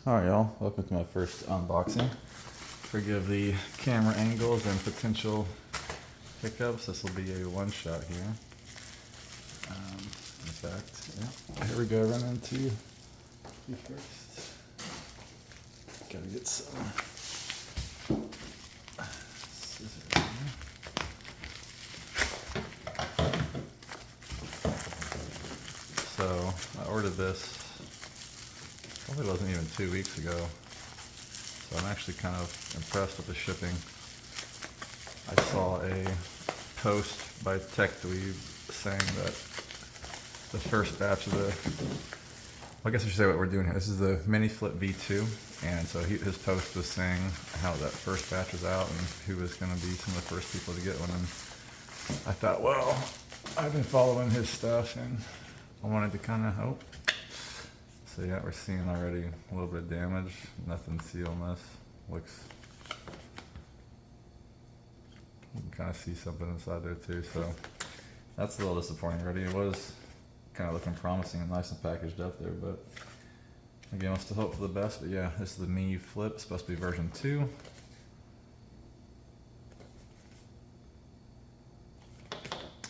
Alright y'all, welcome to my first unboxing. Forgive the camera angles and potential hiccups. This will be a one shot here. In fact, yeah. Here we go, run into you first. Gotta get some scissors here. So I ordered this, probably wasn't even 2 weeks ago. So I'm actually kind of impressed with the shipping. I saw a post by TechDweeb saying that the first batch of I guess I should say what we're doing here. This is the Miyoo Flip V2, and so his post was saying how that first batch was out and who was going to be some of the first people to get one. And I thought, well, I've been following his stuff and I wanted to kind of hope. So yeah, we're seeing already a little bit of damage. Nothing seamless. Looks, you can kind of see something inside there too. So that's a little disappointing already. It was kind of looking promising and nice and packaged up there, but again, we'll still hope for the best. But yeah, this is the Miyoo Flip. It's supposed to be version 2.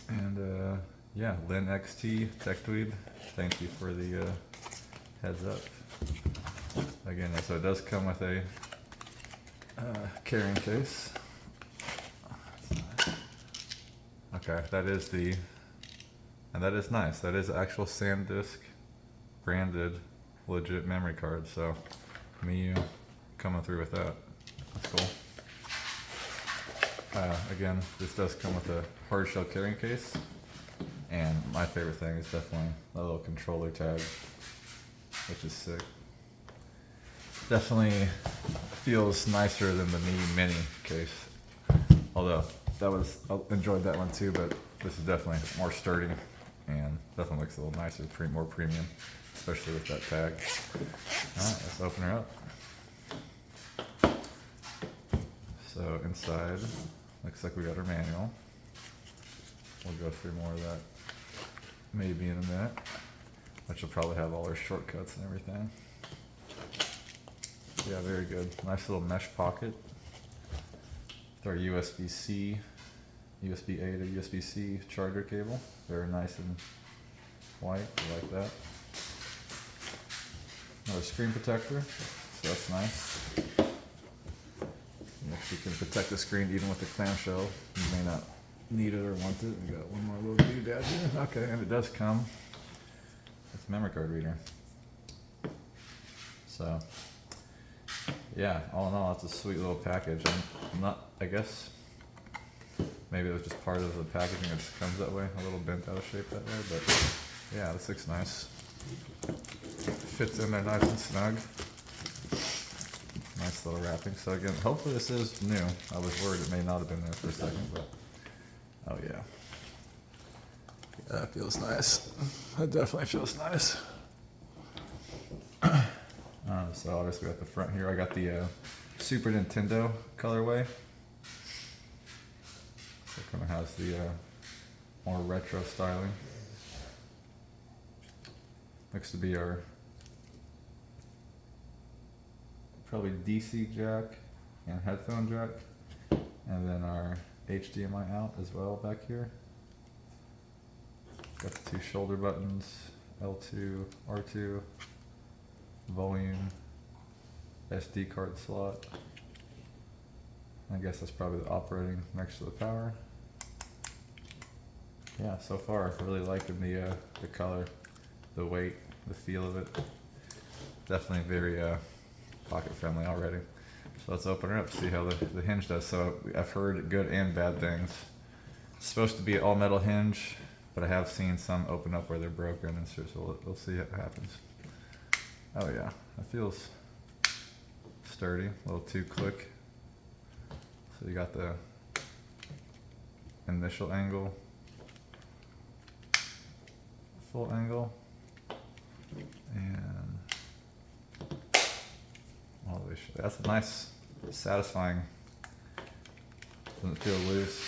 And yeah, Lin XT TechDweeb. Thank you for the heads up. Again, so it does come with a carrying case. Okay, that is and that is nice. That is actual SanDisk branded legit memory card. So Miyoo coming through with that. That's cool. Again, this does come with a hard shell carrying case. And my favorite thing is definitely that little controller tag, which is sick. Definitely feels nicer than the Miyoo Mini case. Although I enjoyed that one too, but this is definitely more sturdy and definitely looks a little nicer, more premium, especially with that tag. Alright, let's open her up. So inside, looks like we got our manual. We'll go through more of that maybe in a minute, which will probably have all our shortcuts and everything. Yeah, very good. Nice little mesh pocket with our USB-C, USB-A to USB-C charger cable. Very nice and white, I like that. Another screen protector, so that's nice. You actually can protect the screen even with the clamshell. You may not need it or want it. We got one more little doodad here. Okay, and it does come with a memory card reader. So yeah, all in all, it's a sweet little package. I'm not, I guess, maybe it was just part of the packaging. It just comes that way, a little bent out of shape that way, but yeah, this looks nice. Fits in there nice and snug. Nice little wrapping. So again, hopefully this is new. I was worried it may not have been there for a second, but oh yeah. That feels nice. That definitely feels nice. So obviously we got the front here. I got the Super Nintendo colorway. So it kind of has the more retro styling. Looks to be our probably DC jack and headphone jack, and then our HDMI out as well back here. Got the 2 shoulder buttons, L2, R2, volume, SD card slot. I guess that's probably the operating next to the power. Yeah, so far really liking the color, the weight, the feel of it. Definitely very pocket friendly already. So let's open her up, see how the hinge does. So I've heard good and bad things. It's supposed to be an all metal hinge, but I have seen some open up where they're broken, and so we'll see what happens. Oh yeah, it feels sturdy, a little too quick. So you got the initial angle, full angle, and all the way. That's a nice, satisfying. Doesn't feel loose.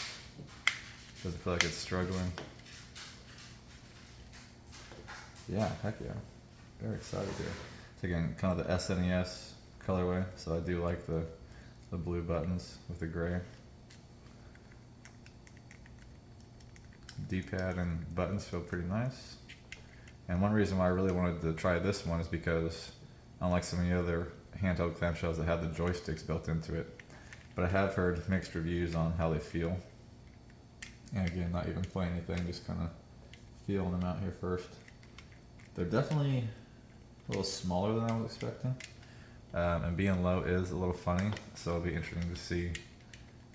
Doesn't feel like it's struggling. Yeah, heck yeah. Very excited here. It's again kind of the SNES colorway, so I do like the blue buttons with the gray. D-pad and buttons feel pretty nice. And one reason why I really wanted to try this one is because unlike some of the other handheld clamshells that have the joysticks built into it, but I have heard mixed reviews on how they feel. And again, not even playing anything, just kind of feeling them out here first. They're definitely a little smaller than I was expecting. And being low is a little funny, so it'll be interesting to see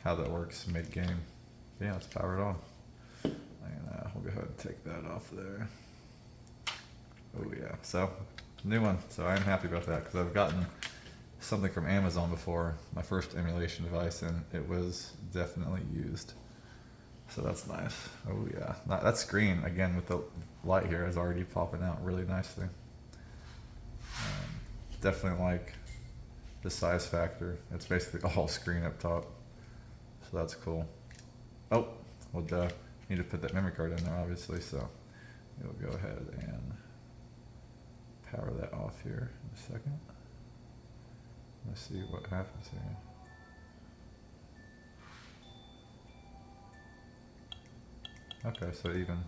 how that works mid-game. Yeah, let's power it on. And we'll go ahead and take that off there. Oh yeah, so new one. So I'm happy about that because I've gotten something from Amazon before, my first emulation device, and it was definitely used. So that's nice. Oh yeah, that screen again with the light here is already popping out really nicely. Definitely like the size factor. It's basically all screen up top, so that's cool. Oh, well duh, need to put that memory card in there obviously, so we'll go ahead and power that off here in a second. Let's see what happens here. Okay, so it even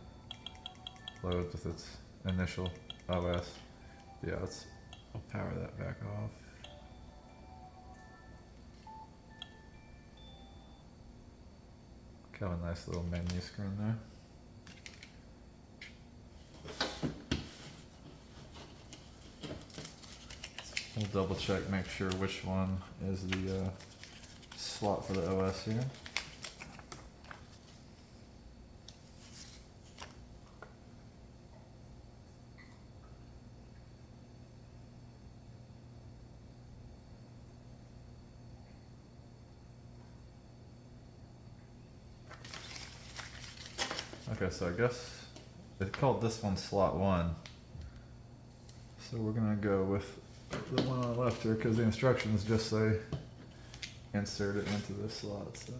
loads with its initial OS. Yeah, I'll power that back off. Got a nice little menu screen there. We'll double check, make sure which one is the slot for the OS here. Okay, so I guess they called this one slot 1. So we're gonna go with the one on the left here because the instructions just say insert it into this slot. So.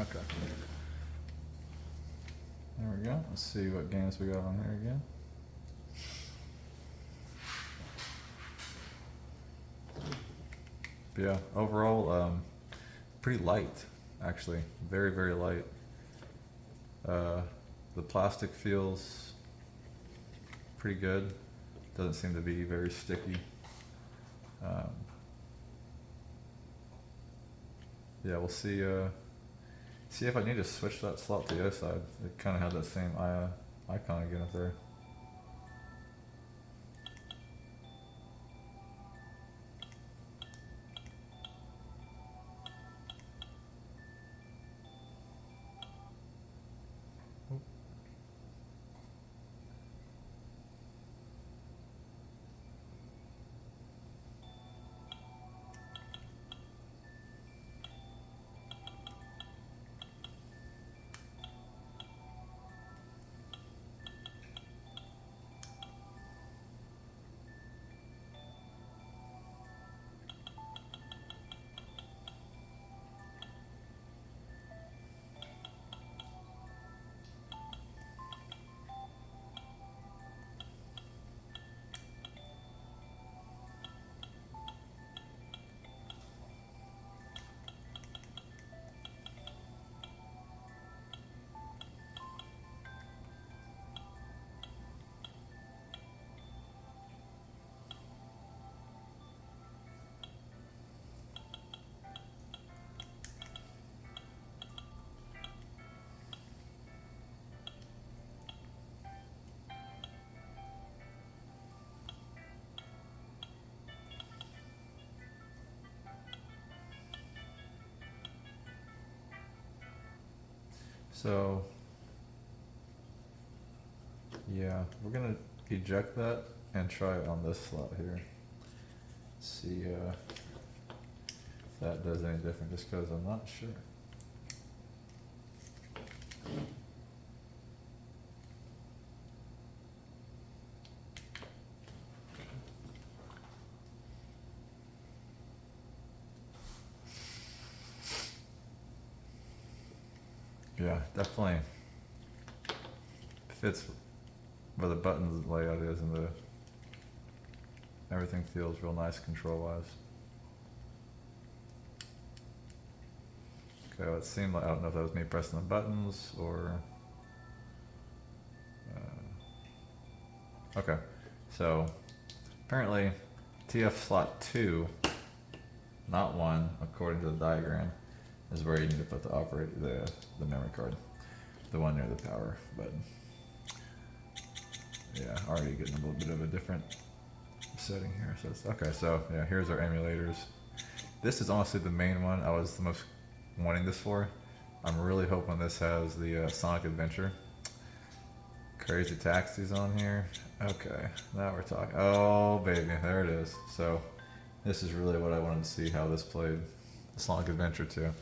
Okay. There we go. Let's see what games we got on here again. But yeah, overall, pretty light, actually. Very, very light. The plastic feels pretty good. Doesn't seem to be very sticky. Yeah, we'll see. See if I need to switch that slot to the other side. It kind of had that same icon again up there. So yeah, we're gonna eject that and try it on this slot here. See if that does any different, just because I'm not sure. Yeah, definitely fits where the buttons layout is, and everything feels real nice control wise. Okay, well, it seemed like, I don't know if that was me pressing the buttons or okay, so apparently TF slot 2, not 1, according to the diagram, is where you need to put the memory card, the one near the power button. Yeah, already getting a little bit of a different setting here. So it's, okay, so yeah, here's our emulators. This is honestly the main one I was the most wanting this for. I'm really hoping this has the Sonic Adventure. Crazy Taxi's on here. Okay, now we're talking. Oh baby, there it is. So this is really what I wanted to see, how this played, Sonic Adventure 2.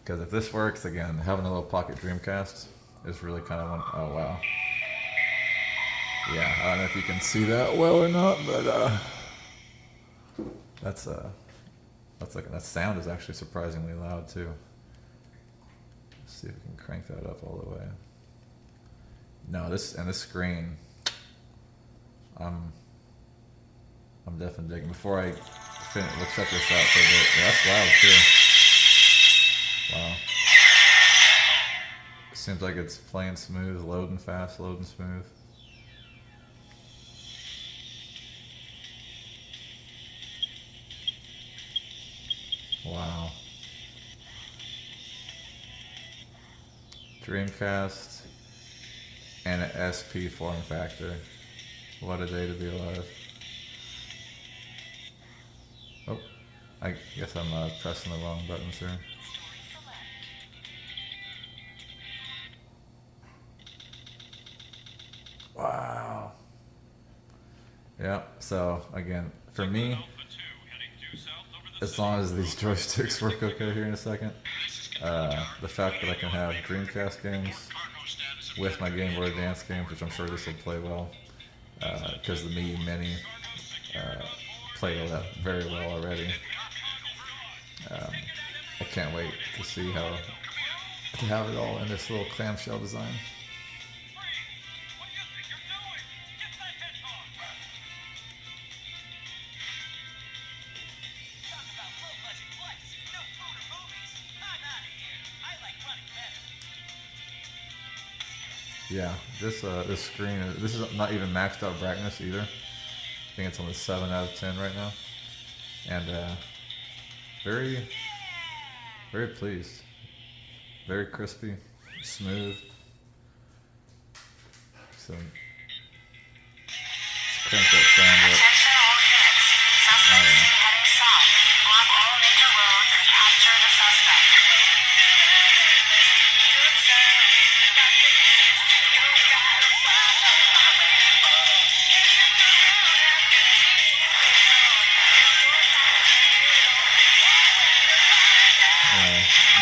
Because if this works, again, having a little pocket Dreamcast is really kind of one. Oh wow. Yeah, I don't know if you can see that well or not, but that's like, that sound is actually surprisingly loud too. Let's see if we can crank that up all the way. No, this screen, I'm definitely digging. Before I finish, we'll check this out for a bit. Yeah, that's loud too. Wow. Seems like it's playing smooth, loading fast, loading smooth. Wow. Dreamcast and an SP form factor. What a day to be alive. Oh, I guess I'm pressing the wrong buttons here. Wow. Yeah, so again, for me, as long as these joysticks work okay here in a second, the fact that I can have Dreamcast games with my Game Boy Advance games, which I'm sure this will play well, because the Miyoo Mini played that very well already. I can't wait to see how to have it all in this little clamshell design. Yeah, this screen, this is not even maxed out brightness either. I think it's only 7 out of 10 right now, and very, very pleased. Very crispy, smooth. So let's crank that sound up. Oh, yeah.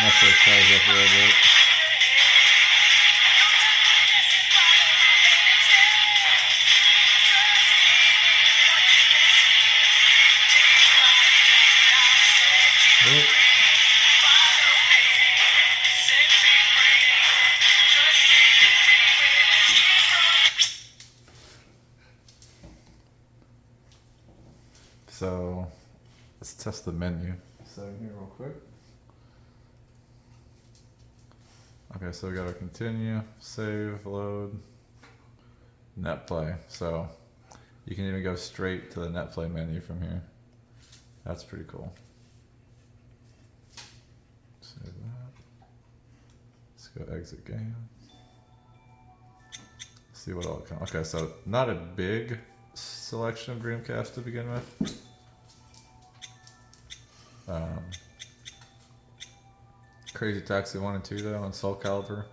Mess those cars up a little bit. Oop. So let's test the menu. So here real quick. Okay, so we got our continue, save, load, net play. So you can even go straight to the net play menu from here. That's pretty cool. Save that. Let's go exit game. See what all comes. Okay, so not a big selection of Dreamcast to begin with. Crazy Taxi 1 and 2 though, and Soul Calibur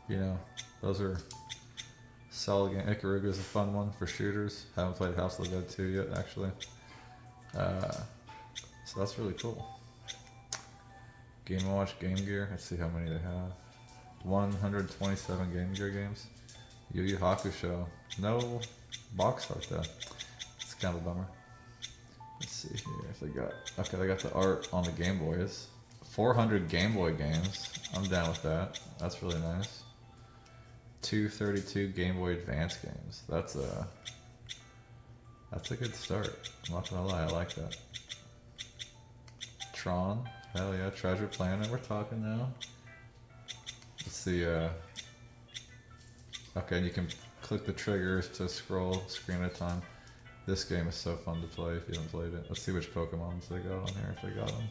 You know, those are solid game. Ikaruga is a fun one for shooters. Haven't played House of the Dead 2 yet, actually. So that's really cool. Game & Watch, Game Gear. Let's see how many they have. 127 Game Gear games. Yu Yu Hakusho. No box art though. It's kind of a bummer. Let's see here if they got. Okay, they got the art on the Game Boys. 400 Game Boy games. I'm down with that. That's really nice. 232 Game Boy Advance games. That's a good start. I'm not gonna lie, I like that. Tron. Hell yeah, Treasure Planet. We're talking now. Let's see. Okay, and you can click the triggers to scroll screen at a time. This game is so fun to play if you haven't played it. Let's see which Pokemons they got on here, if they got them.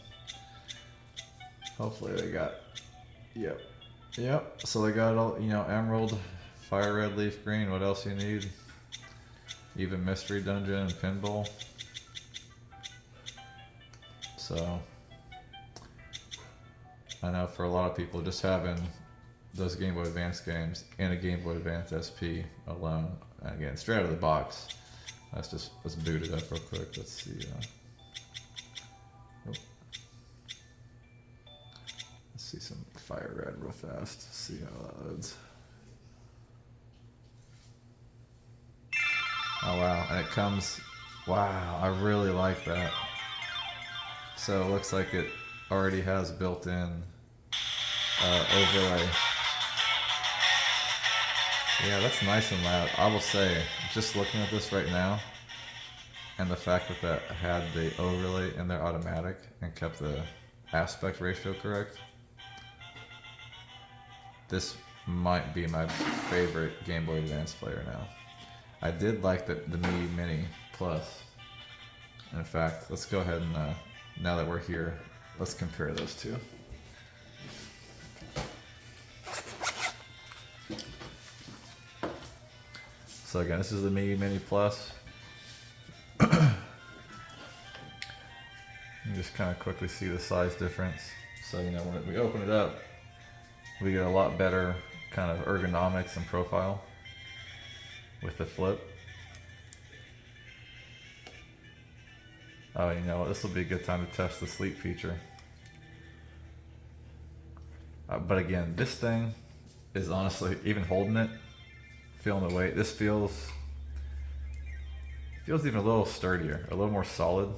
Hopefully they got, yep. So they got all, you know, Emerald, Fire Red, Leaf Green, what else you need? Even Mystery Dungeon and Pinball. So, I know for a lot of people, just having those Game Boy Advance games and a Game Boy Advance SP alone, and again, straight out of the box. Let's boot it up real quick. Let's see. Let's see some Fire Red real fast. See how that loads. Oh wow, and it comes. Wow, I really like that. So it looks like it already has built-in overlay. Yeah, that's nice and loud. I will say, just looking at this right now, and the fact that that had the overlay in there automatic and kept the aspect ratio correct, this might be my favorite Game Boy Advance player now. I did like the Miyoo Mini Plus. And in fact, let's go ahead and, now that we're here, let's compare those two. So again, this is the Miyoo Mini Plus. You just kind of quickly see the size difference. So, you know, when we open it up, we get a lot better kind of ergonomics and profile with the flip. Oh, you know, this will be a good time to test the sleep feature. But again, this thing is honestly, even holding it, feeling the weight, this feels even a little sturdier, a little more solid.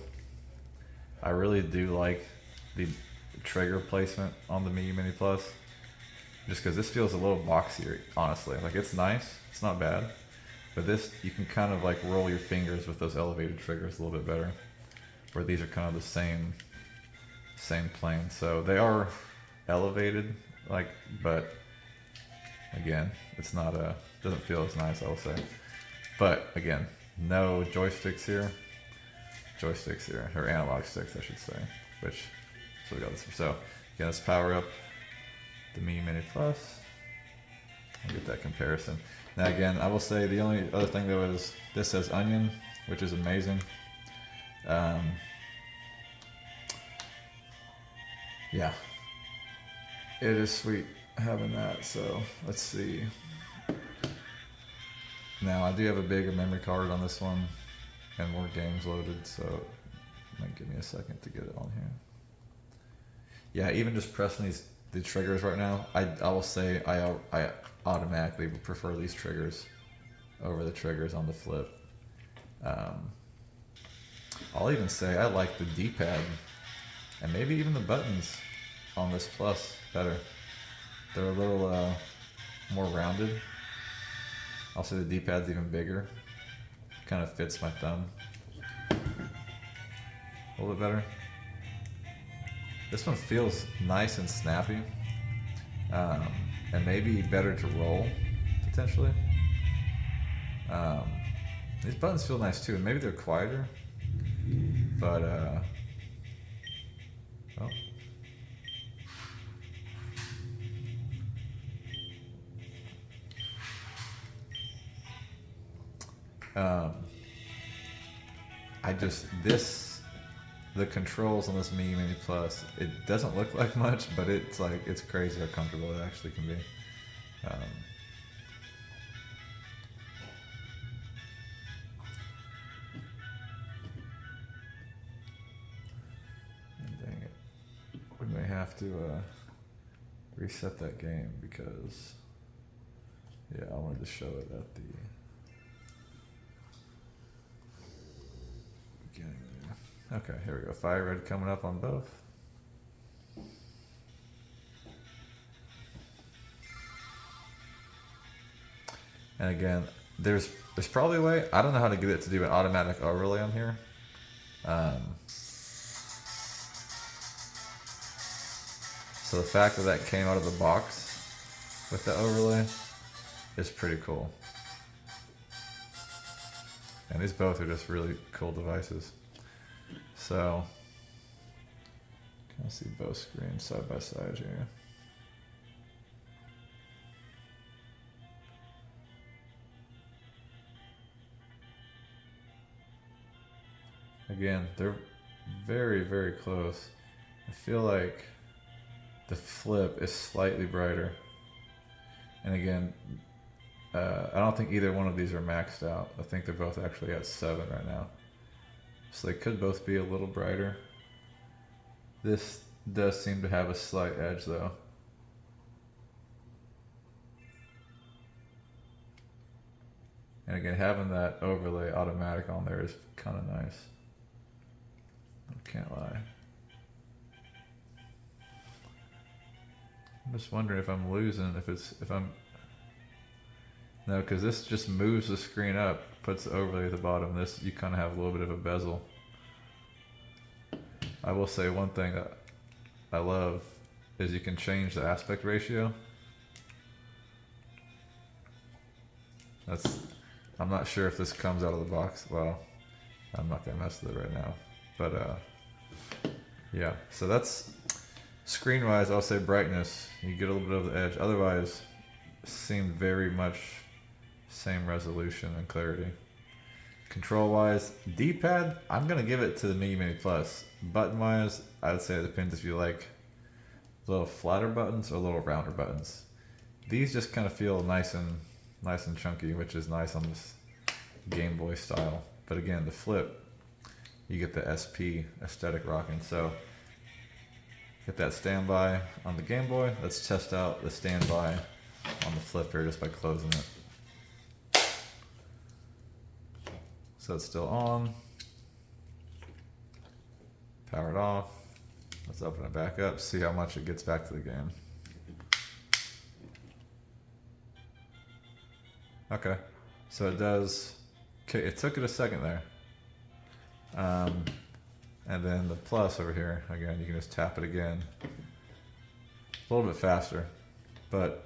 I really do like the trigger placement on the Miyoo Mini Plus, just because this feels a little boxier, honestly. Like, it's nice, it's not bad, but this, you can kind of like roll your fingers with those elevated triggers a little bit better, where these are kind of the same plane. So they are elevated, like, but again, it's not doesn't feel as nice, I will say. But again, no joysticks here, or analog sticks, I should say. So we got this. So again, let's power up the Miyoo Mini Plus and get that comparison. Now again, I will say the only other thing though is this says Onion, which is amazing. Yeah, it is sweet having that. So let's see. Now I do have a bigger memory card on this one and more games loaded, so it might give me a second to get it on here. Yeah, even just pressing the triggers right now, I will say I automatically would prefer these triggers over the triggers on the flip. I'll even say I like the D-pad and maybe even the buttons on this Plus better. They're a little more rounded. I'll say the D-pad's even bigger. Kind of fits my thumb a little bit better. This one feels nice and snappy, and maybe better to roll, potentially. These buttons feel nice too, and maybe they're quieter, but the controls on this Miyoo Mini Plus, it doesn't look like much, but it's crazy how comfortable it actually can be. Um, Dang it. We may have to reset that game because, yeah, I wanted to show it at the beginning there. Okay, here we go. Fire red coming up on both. And again, there's probably a way. I don't know how to get it to do an automatic overlay on here. So the fact that that came out of the box with the overlay is pretty cool. And these both are just really cool devices. So, can I see both screens side by side here? Again, they're very, very close. I feel like the Flip is slightly brighter. And again, I don't think either one of these are maxed out. I think they're both actually at 7 right now. So they could both be a little brighter. This does seem to have a slight edge though. And again, having that overlay automatic on there is kind of nice. I can't lie. I'm just wondering if I'm losing, if I'm... No, because this just moves the screen up, puts the overlay at the bottom. This, you kind of have a little bit of a bezel. I will say one thing that I love is you can change the aspect ratio. I'm not sure if this comes out of the box. Well, I'm not gonna mess with it right now. But yeah, so that's screen-wise. I'll say brightness. You get a little bit of the edge. Otherwise, seemed very much same resolution and clarity. Control-wise, D-pad, I'm gonna give it to the Miyoo Mini Plus. Button-wise, I'd say it depends if you like little flatter buttons or little rounder buttons. These just kind of feel nice and chunky, which is nice on this Game Boy style. But again, the Flip, you get the SP aesthetic rocking. So get that standby on the Game Boy. Let's test out the standby on the Flip here just by closing it. So it's still on. Powered off. Let's open it back up, see how much it gets back to the game. Okay, so it does, okay, it took it a second there. And then the plus over here, again, you can just tap it again. A little bit faster, but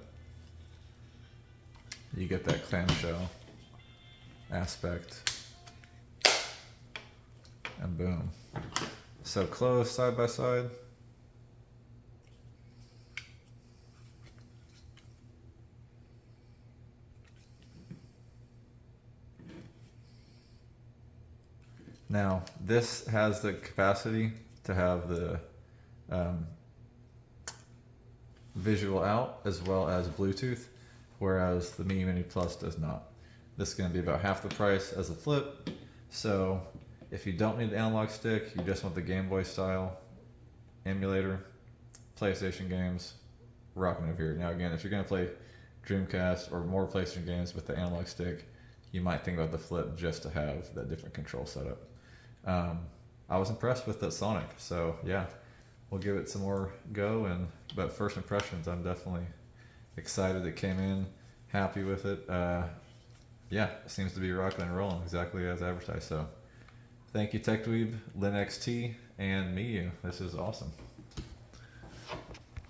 you get that clamshell aspect. And boom. So close side by side. Now, this has the capacity to have the visual out as well as Bluetooth, whereas the Miyoo Mini Plus does not. This is going to be about half the price as the Flip. So if you don't need the analog stick, you just want the Game Boy style emulator, PlayStation games, rocking over here. Now again, if you're going to play Dreamcast or more PlayStation games with the analog stick, you might think about the Flip just to have that different control setup. I was impressed with that Sonic, so yeah, we'll give it some more go. But first impressions, I'm definitely excited it came in, happy with it. Yeah, it seems to be rocking and rolling exactly as advertised. So thank you, TechDweeb, LinXT, and Miyoo. This is awesome.